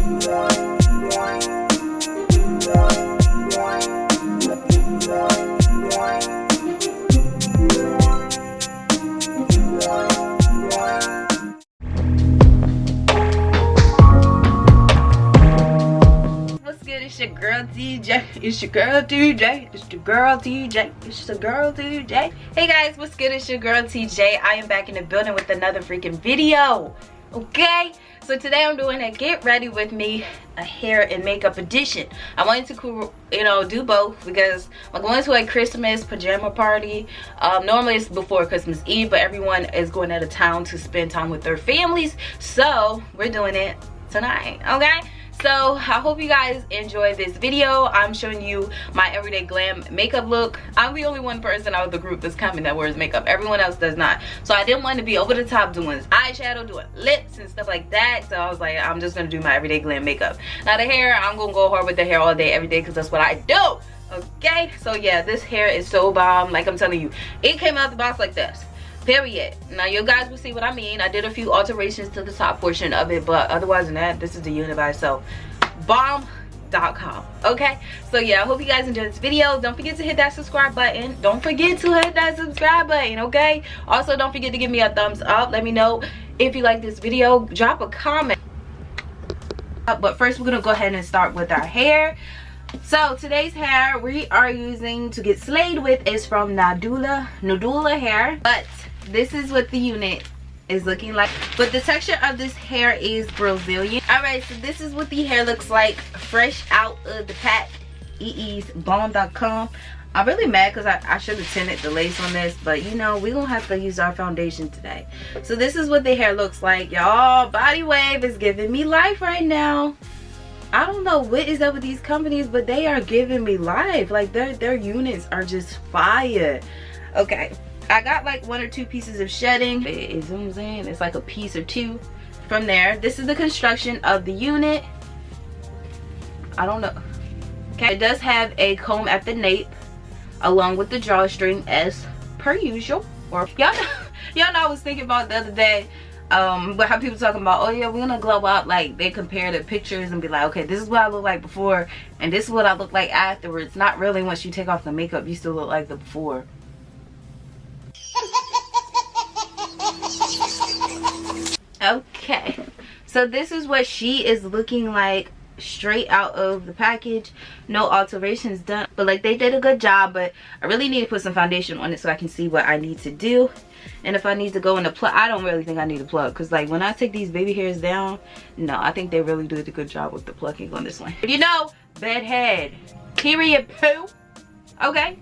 It's your girl DJ. It's your girl DJ. It's your girl DJ. It's your girl DJ. Hey guys, what's good? It's your girl TJ. I am back in the building with another freaking video. Okay, so today I'm doing a get ready with me, a hair and makeup edition. I wanted to, do both because I'm going to a Christmas pajama party. Normally it's before Christmas Eve, but everyone is going out of town to spend time with their families, so we're doing it tonight. Okay, so I hope you guys enjoy this video. I'm showing you my everyday glam makeup look. I'm the only one person out of the group that's coming that wears makeup. Everyone else does not. So I didn't want to be over the top doing eyeshadow, doing lips and stuff like that. So I was like, I'm just going to do my everyday glam makeup. Now the hair, I'm going to go hard with the hair all day, every day, because that's what I do. Okay, so yeah, this hair is so bomb. Like I'm telling you, it came out the box like this. Period. Now you guys will see what I mean. I did a few alterations to the top portion of it, but otherwise than that, this is the unit by itself. Bomb.com. Okay, so yeah, I hope you guys enjoyed this video. Don't forget to hit that subscribe button. Don't forget to hit that subscribe button. Okay, also don't forget to give me a thumbs up. Let me know if you like this video. Drop a comment. But first we're gonna go ahead and start with our hair. So today's hair we are using to get slayed with is from Nadula hair, but this is what the unit is looking like. But the texture of this hair is Brazilian. Alright, so this is what the hair looks like fresh out of the pack. bomb.com. I'm really mad because I should have tinted the lace on this, but we're gonna have to use our foundation today. So this is what the hair looks like, y'all. Body Wave is giving me life right now. I don't know what is up with these companies, but they are giving me life. Like their units are just fire. Okay, I got like 1 or 2 pieces of shedding. It zooms in, it's like a piece or 2 from there. This is the construction of the unit. I don't know. Okay, it does have a comb at the nape along with the drawstring as per usual. Or y'all know I was thinking about the other day, but how people talking about, oh yeah, we're gonna glow up. Like they compare the pictures and be like, okay, this is what I look like before and this is what I look like afterwards. Not really. Once you take off the makeup, you still look like the before. Okay, so this is what she is looking like straight out of the package. No alterations done, but like they did a good job. But I really need to put some foundation on it so I can see what I need to do. And if I need to go into plug, I don't really think I need to plug, because like when I take these baby hairs down, no, I think they really did a good job with the plucking on this one. Bed head, period, poo. Okay.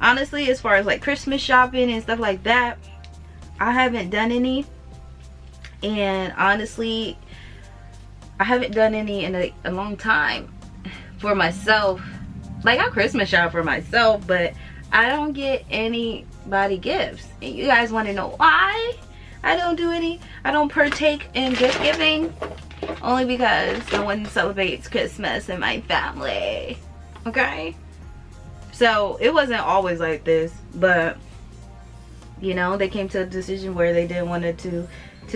Honestly, as far as like Christmas shopping and stuff like that, I haven't done any. And honestly, I haven't done any in a long time for myself. Like I Christmas shop for myself, but I don't get anybody gifts. And you guys want to know why I don't do any? I don't partake in gift giving only because no one celebrates Christmas in my family. Okay, so it wasn't always like this, but they came to a decision where they didn't want to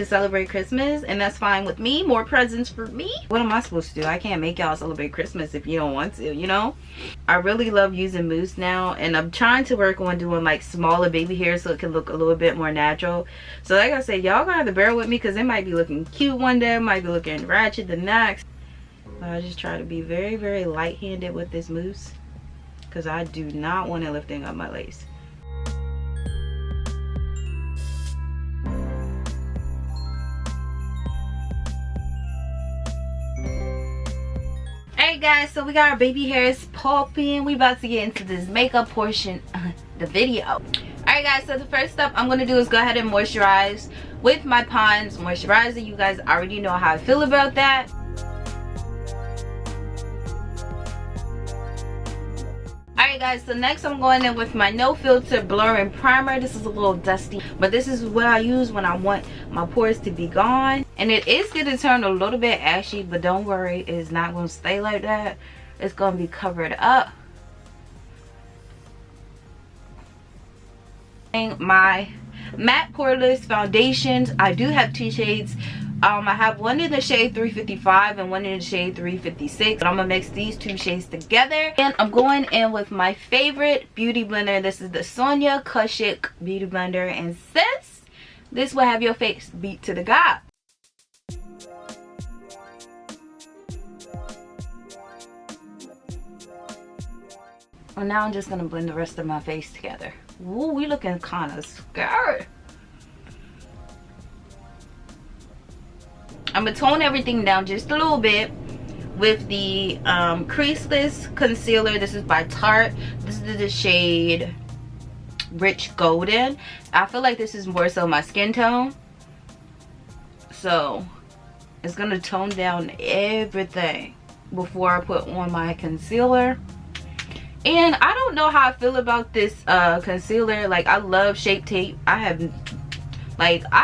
celebrate Christmas, and that's fine with me. More presents for me. What am I supposed to do? I can't make y'all celebrate Christmas if you don't want to, I really love using mousse now, and I'm trying to work on doing like smaller baby hair so it can look a little bit more natural. So like I said, y'all gonna have to bear with me because it might be looking cute one day, it might be looking ratchet the next. But I just try to be very, very light-handed with this mousse because I do not want it lifting up my lace. Alright guys, so we got our baby hairs popping. We about to get into this makeup portion of the video. Alright guys, so the first step I'm going to do is go ahead and moisturize with my Pond's moisturizer. You guys already know how I feel about that. Alright guys, so next I'm going in with my no filter blurring primer. This is a little dusty, but this is what I use when I want my pores to be gone. And it is going to turn a little bit ashy, but don't worry, it's not going to stay like that. It's going to be covered up. My matte poreless foundations, I do have two shades. I have one in the shade 355 and one in the shade 356. But I'm gonna mix these two shades together, and I'm going in with my favorite beauty blender. This is the 𝚤𝚎 beauty blender, and sis, this will have your face beat to the god. And now I'm just gonna blend the rest of my face together. Ooh, we looking kind of scared. I'm gonna tone everything down just a little bit with the creaseless concealer. This is by Tarte. This is the shade Rich Golden. I feel like this is more so my skin tone, so it's gonna tone down everything before I put on my concealer. And I don't know how I feel about this concealer. Like, I love Shape Tape. I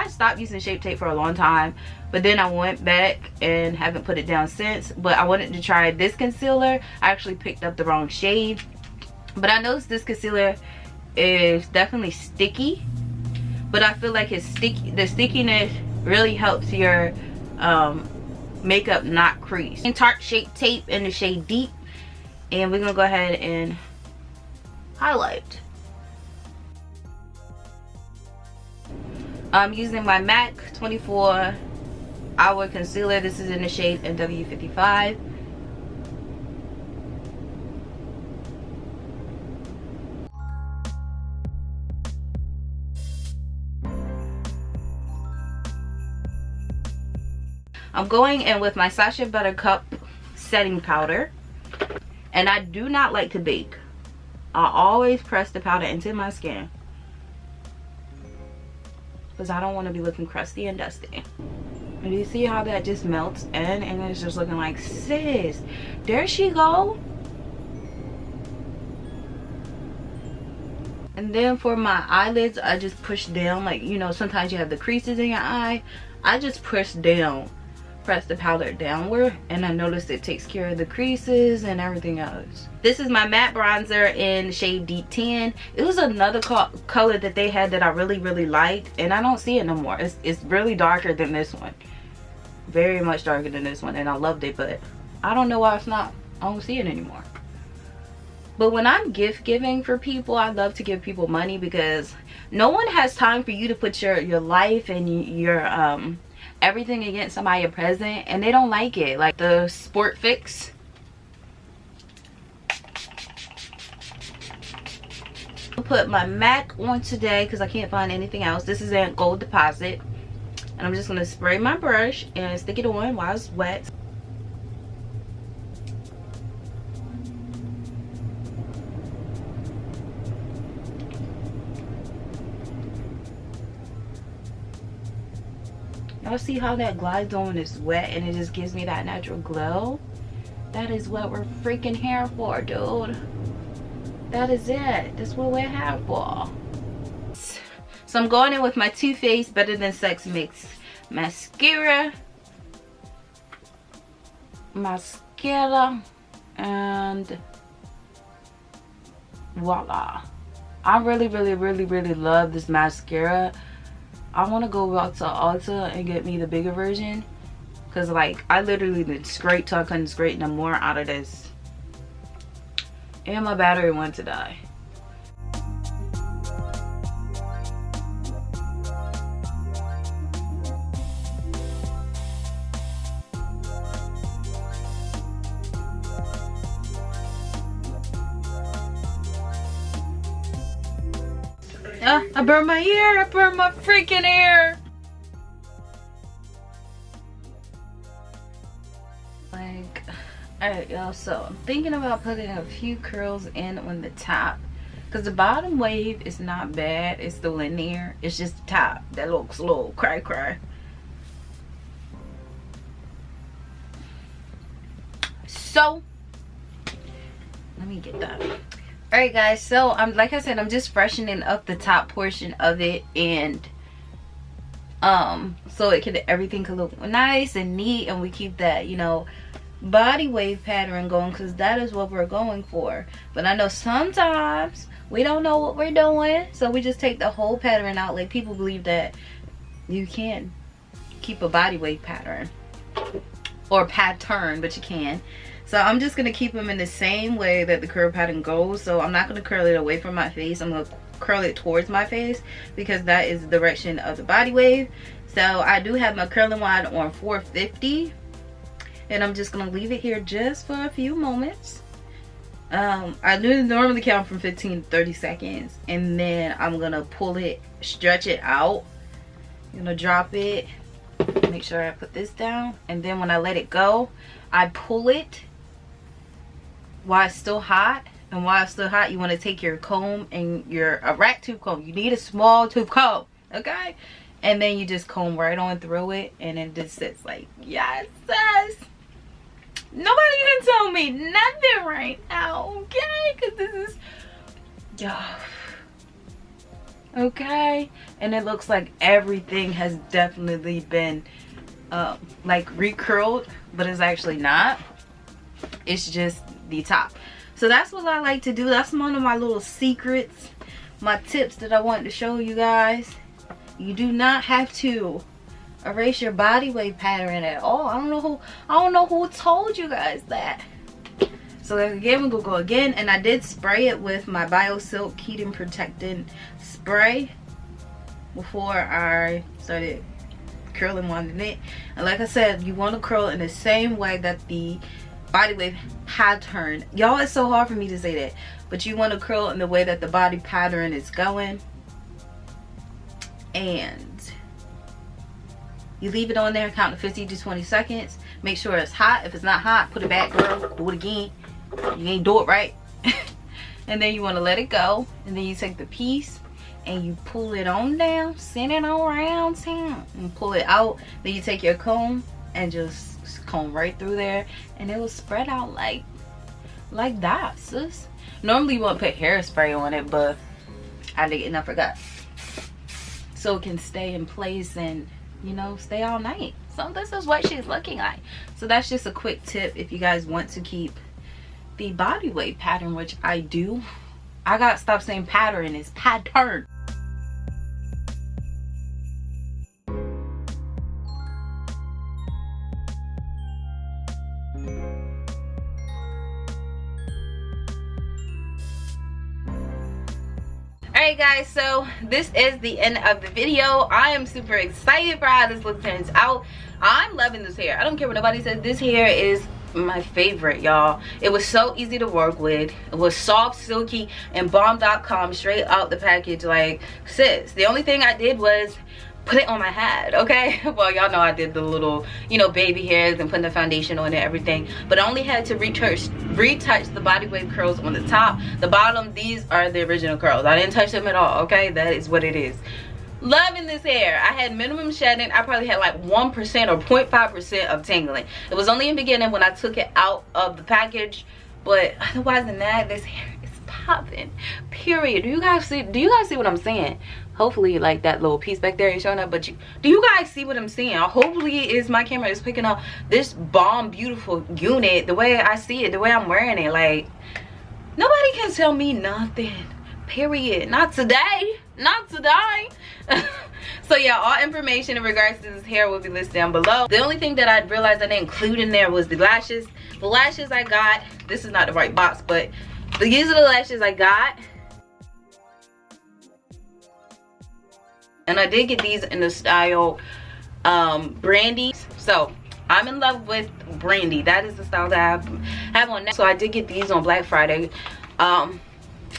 stopped using Shape Tape for a long time, but then I went back and haven't put it down since. But I wanted to try this concealer. I actually picked up the wrong shade, but I noticed this concealer is definitely sticky, but I feel like the stickiness really helps your makeup not crease. And Tarte Shape Tape in the shade Deep, and we're gonna go ahead and highlight. I'm using my MAC 24-hour concealer. This is in the shade NW55. I'm going in with my Sacha Buttercup setting powder, and I do not like to bake. I always press the powder into my skin because I don't want to be looking crusty and dusty. And you see how that just melts in, and it's just looking like, sis, there she go. And then for my eyelids, I just push down, like, you know, sometimes you have the creases in your eye. I just push down, press the powder downward, and I noticed it takes care of the creases and everything else. This is my matte bronzer in shade Deep Tan. It was another color that they had that I really liked, and I don't see it no more. It's really darker than this one, very much darker than this one, and I loved it, but I don't know why I don't see it anymore. But when I'm gift giving for people, I love to give people money, because no one has time for you to put your life and your everything against somebody a present, and they don't like it. Like the Sport Fix. I'll put my MAC on today because I can't find anything else. This is in Gold Deposit, and I'm just going to spray my brush and stick it on while it's wet. Y'all see how that glides on when it's wet, and it just gives me that natural glow? That is what we're freaking here for, dude. That is it. That's what we're here for. So I'm going in with my Too Faced Better Than Sex Mix mascara. And voila. I really love this mascara. I want to go out to Ulta and get me the bigger version, because like I literally did scrape till I couldn't scrape no more out of this, and my battery wants to die. I burned my ear. I burned my freaking ear. Like, alright y'all, so I'm thinking about putting a few curls in on the top, because the bottom wave is not bad. It's the linear. It's just the top that looks a little cray. So let me get that. Alright guys, so I'm like I said, I'm just freshening up the top portion of it, and so everything can look nice and neat, and we keep that, you know, body wave pattern going, because that is what we're going for. But I know sometimes we don't know what we're doing, so we just take the whole pattern out. Like, people believe that you can keep a body wave pattern or pattern, but you can. So I'm just gonna keep them in the same way that the curl pattern goes. So I'm not gonna curl it away from my face, I'm gonna curl it towards my face, because that is the direction of the body wave. So I do have my curling wand on 450, and I'm just gonna leave it here just for a few moments. I do normally count from 15 to 30 seconds, and then I'm gonna pull it, stretch it out. I'm gonna drop it, make sure I put this down, and then when I let it go, I pull it while it's still hot. And while it's still hot, you want to take your comb and a rat tooth comb. You need a small tooth comb, okay? And then you just comb right on through it, and it just sits like, yes, sis. Nobody can tell me nothing right now, okay? Because this is, okay? And it looks like everything has definitely been like recurled, but it's actually not. It's just the top. So that's what I like to do. That's one of my little secrets, my tips that I wanted to show you guys. You do not have to erase your body wave pattern at all. I don't know who told you guys that. So again, we're gonna go again, and I did spray it with my BioSilk Keratin Protectant Spray before I started curling wanding it. And like I said, you want to curl in the same way that the body wave pattern, y'all, it's so hard for me to say that, but you want to curl in the way that the body pattern is going, and you leave it on there, count to 15 to 20 seconds. Make sure it's hot. If it's not hot, put it back, girl. Do it again. You ain't do it right. And then you want to let it go, and then you take the piece and you pull it on down, send it around town, and pull it out. Then you take your comb and just comb right through there, and it will spread out like that, sis. Normally you want to put hairspray on it, but I did and I forgot, so it can stay in place and, you know, stay all night. So this is what she's looking like. So that's just a quick tip if you guys want to keep the body wave pattern, which I do. I gotta stop saying pattern, it's pattern. Alright guys, so this is the end of the video. I am super excited for how this look turns out. I'm loving this hair. I don't care what nobody says. This hair is my favorite, y'all. It was so easy to work with. It was soft, silky, and bomb.com straight out the package. Like, sis, the only thing I did was put it on my head, okay? Well, y'all know I did the little, you know, baby hairs and putting the foundation on and everything, but I only had to retouch the body wave curls on the top. The bottom, these are the original curls. I didn't touch them at all, okay? That is what it is. Loving this hair. I had minimum shedding. I probably had like 1% or 0.5% of tangling. It was only in the beginning when I took it out of the package, but otherwise than that, this hair is popping, period. Do you guys see what I'm saying? Hopefully, like, that little piece back there is showing up, but do you guys see what I'm seeing? Hopefully my camera is picking up this bomb beautiful unit the way I see it, the way I'm wearing it. Like, nobody can tell me nothing, period. Not today, not today. So yeah, all information in regards to this hair will be listed down below. The only thing that I realized I didn't include in there was the lashes. The lashes I got, this is not the right box, but these are the lashes I got. And I did get these in the style Brandy. So I'm in love with Brandy. That is the style that I have on now. So I did get these on Black Friday.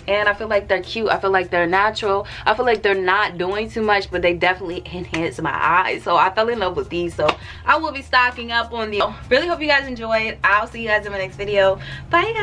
And I feel like they're cute. I feel like they're natural. I feel like they're not doing too much, but they definitely enhance my eyes. So I fell in love with these. So I will be stocking up on these. Really hope you guys enjoyed. I'll see you guys in my next video. Bye guys.